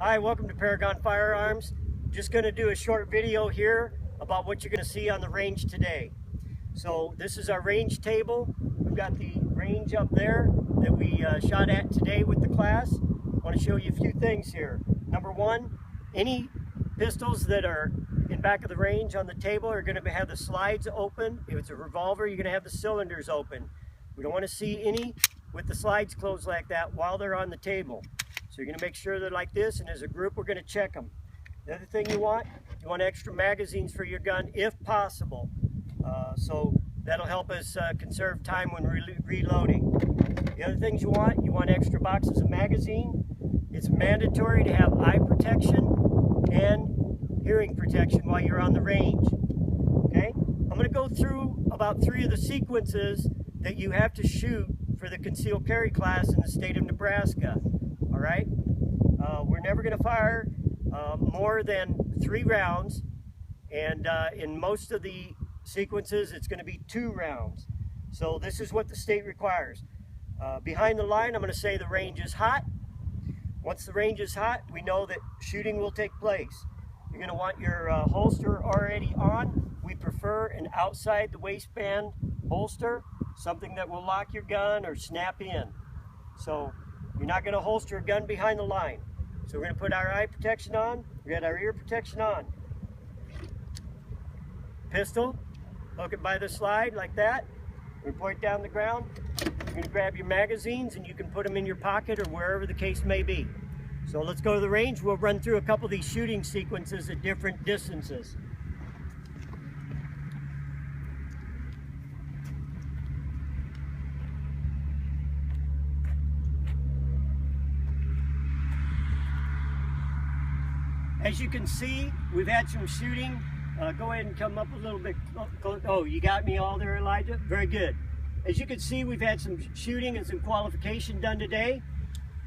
Hi, welcome to Paragon Firearms. Just going to do a short video here about what you're going to see on the range today. So this is our range table. We've got the range up there that we shot at today with the class. I want to show you a few things here. Number one, any pistols that are in back of the range on the table are going to have the slides open. If it's a revolver, you're going to have the cylinders open. We don't want to see any with the slides closed like that while they're on the table. So you're going to make sure they're like this, and as a group we're going to check them. The other thing you want extra magazines for your gun if possible. So that'll help us conserve time when reloading. The other things you want extra boxes of magazine. It's mandatory to have eye protection and hearing protection while you're on the range. Okay? I'm going to go through about 3 of the sequences that you have to shoot for the concealed carry class in the state of Nebraska. All right? We're never going to fire more than 3 rounds, and in most of the sequences it's going to be 2 rounds. So this is what the state requires. Behind the line, I'm going to say the range is hot. Once the range is hot, we know that shooting will take place. You're going to want your holster already on. We prefer an outside the waistband holster, something that will lock your gun or snap in. So you're not going to holster a gun behind the line. So we're going to put our eye protection on. We got our ear protection on. Pistol, hook it by the slide like that. We point down the ground. You're going to grab your magazines and you can put them in your pocket or wherever the case may be. So let's go to the range. We'll run through a couple of these shooting sequences at different distances. As you can see, we've had some shooting. Go ahead and come up a little bit close. Oh, you got me all there, Elijah? Very good. As you can see, we've had some shooting and some qualification done today.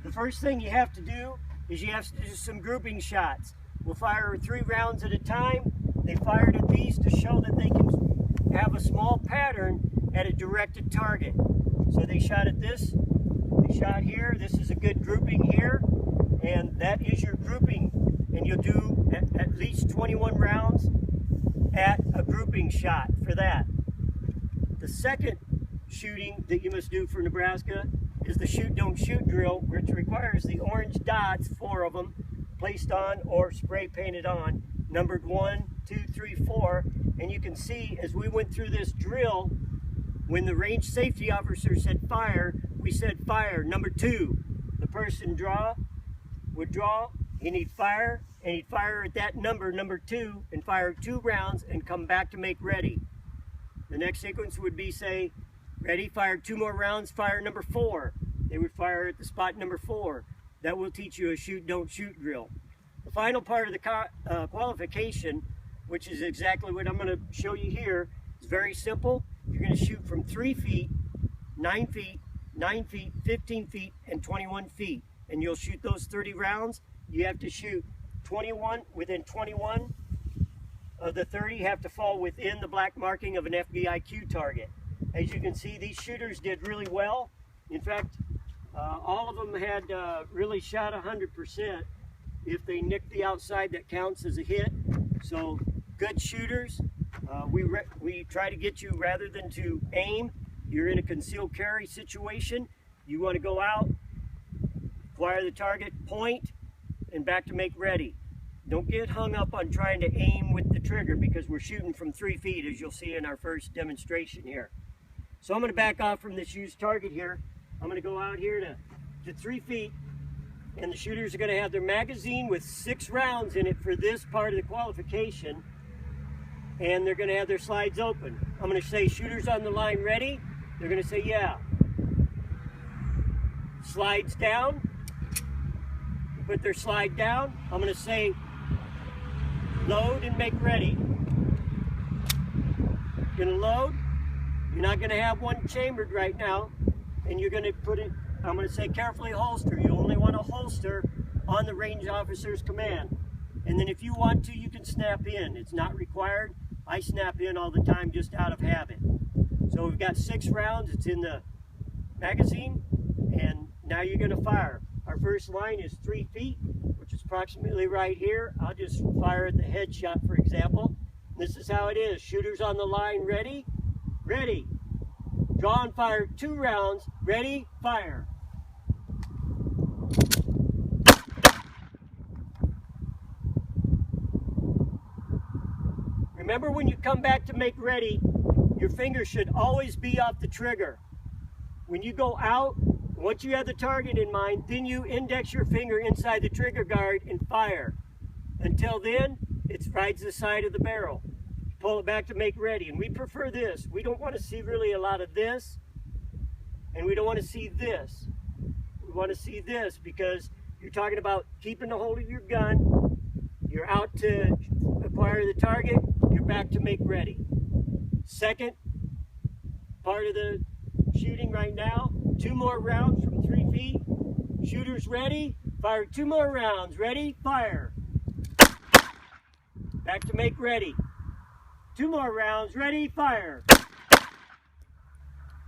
The first thing you have to do is you have to do some grouping shots. We'll fire 3 rounds at a time. They fired at these to show that they can have a small pattern at a directed target. So they shot at this, they shot here. This is a good grouping here, and that is your grouping. And you'll do at least 21 rounds at a grouping shot for that. The second shooting that you must do for Nebraska is the shoot don't shoot drill, which requires the orange dots, 4 of them, placed on or spray painted on, numbered 1, 2, 3, 4. And you can see as we went through this drill, when the range safety officer said fire, we said fire. Number 2, the person would draw, and he'd fire, and he'd fire at that number, number 2, and fire 2 rounds and come back to make ready. The next sequence would be, say, ready, fire 2 more rounds, fire number 4. They would fire at the spot number 4. That will teach you a shoot, don't shoot drill. The final part of the qualification, which is exactly what I'm going to show you here, is very simple. You're going to shoot from 3 feet, 9 feet, 9 feet, 15 feet, and 21 feet. And you'll shoot those 30 rounds. You have to shoot 21, within 21 of the 30 have to fall within the black marking of an FBIQ target. As you can see, these shooters did really well. In fact, all of them had really shot 100%. If they nicked the outside, that counts as a hit. So good shooters. We try to get you, rather than to aim, you're in a concealed carry situation. You want to go out, acquire the target, point, and back to make ready. Don't get hung up on trying to aim with the trigger, because we're shooting from 3 feet, as you'll see in our first demonstration here. So I'm going to back off from this used target here. I'm going to go out here to 3 feet, and the shooters are going to have their magazine with 6 rounds in it for this part of the qualification, and they're going to have their slides open. I'm going to say, shooters on the line ready? They're going to say, yeah. Slides down. Put their slide down. I'm going to say, load and make ready. You're going to load. You're not going to have one chambered right now, and you're going to put it, I'm going to say, carefully holster. You only want to holster on the range officer's command. And then if you want to, you can snap in. It's not required. I snap in all the time just out of habit. So we've got 6 rounds. It's in the magazine, and now you're going to fire. Our first line is 3 feet, which is approximately right here. I'll just fire at the headshot, for example. This is how it is. Shooters on the line, ready, ready. Draw and fire 2 rounds, ready, fire. Remember, when you come back to make ready, your finger should always be off the trigger. When you go out, once you have the target in mind, then you index your finger inside the trigger guard and fire. Until then, it rides the side of the barrel. Pull it back to make ready. And we prefer this. We don't want to see really a lot of this, and we don't want to see this. We want to see this because you're talking about keeping a hold of your gun. You're out to acquire the target. You're back to make ready. Second part of the shooting right now, 2 more rounds from 3 feet. Shooters ready, fire 2 more rounds. Ready, fire. Back to make ready. 2 more rounds, ready, fire.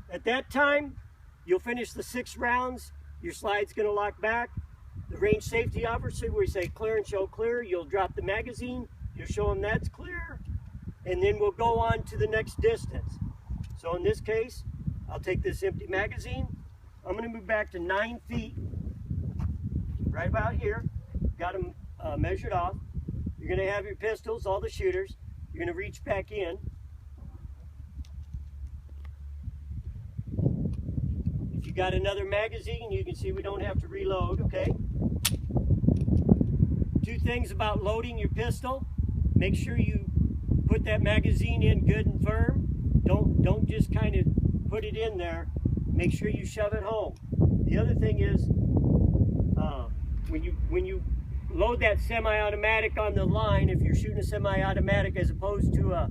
At that time, you'll finish the 6 rounds. Your slide's gonna lock back. The range safety officer, we say clear and show clear. You'll drop the magazine. You'll show them that's clear. And then we'll go on to the next distance. So in this case, I'll take this empty magazine. I'm gonna move back to 9 feet, right about here. Got them measured off. You're gonna have your pistols, all the shooters. You're gonna reach back in. If you got another magazine, you can see we don't have to reload, okay? 2 things about loading your pistol. Make sure you put that magazine in good and firm. Don't just kind of put it in there. Make sure you shove it home. The other thing is, when you load that semi-automatic on the line, if you're shooting a semi-automatic as opposed to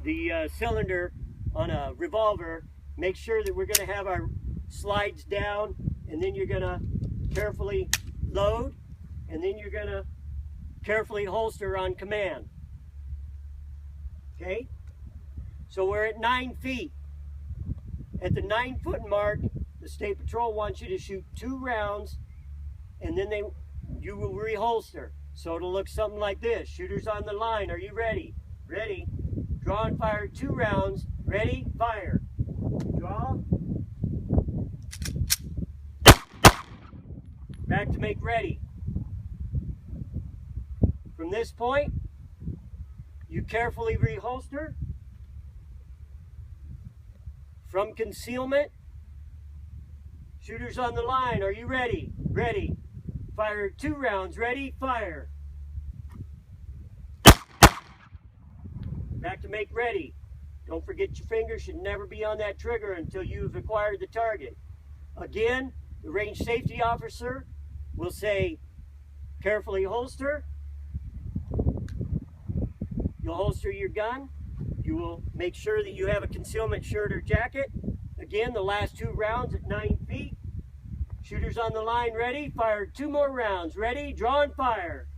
the cylinder on a revolver, make sure that we're going to have our slides down, and then you're going to carefully load, and then you're going to carefully holster on command. Okay? So we're at 9 feet. At the 9-foot mark, the State Patrol wants you to shoot 2 rounds, and then you will reholster. So it'll look something like this. Shooters on the line, are you ready? Ready. Draw and fire 2 rounds. Ready, fire. Draw. Back to make ready. From this point, you carefully reholster. From concealment, shooters on the line, are you ready? Ready. Fire 2 rounds. Ready, fire. Back to make ready. Don't forget your fingers should never be on that trigger until you've acquired the target. Again, the range safety officer will say, carefully holster. You'll holster your gun. You will make sure that you have a concealment shirt or jacket. Again, the last 2 rounds at 9 feet. Shooters on the line, ready? Fire 2 more rounds. Ready? Draw and fire.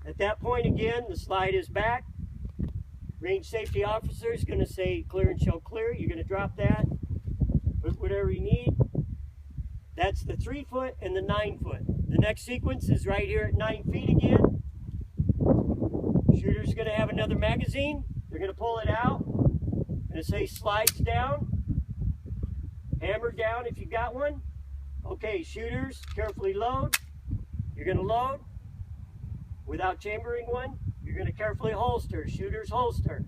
At that point again, the slide is back. Range safety officer is going to say clear and show clear. You're going to drop that. Put whatever you need. That's the 3-foot and the 9-foot. The next sequence is right here at 9 feet again. Shooter's going to have another magazine. They're going to pull it out. Going to say slides down. Hammer down if you got one. Okay, shooters, carefully load. You're going to load. Without chambering one, you're going to carefully holster. Shooters holster.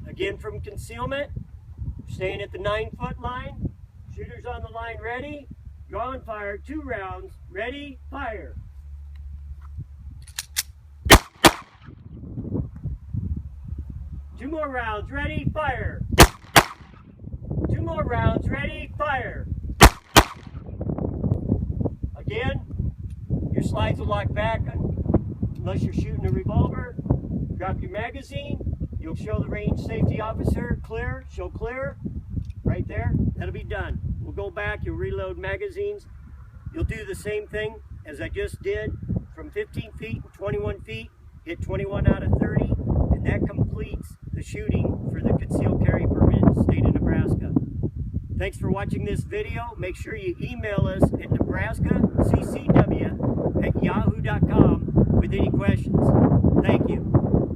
Again from concealment, staying at the 9-foot line. Shooters on the line ready. Draw and fire 2 rounds. Ready, fire. Two more rounds. Ready, fire. 2 more rounds. Ready, fire. Again, your slides will lock back unless you're shooting a revolver. Drop your magazine. You'll show the range safety officer clear, show clear, right there. That'll be done. We'll go back, you'll reload magazines. You'll do the same thing as I just did from 15 feet and 21 feet, hit 21 out of 30, and that completes the shooting for the concealed carry permit in the state of Nebraska. Thanks for watching this video. Make sure you email us at nebraskaccw@yahoo.com with any questions. Thank you.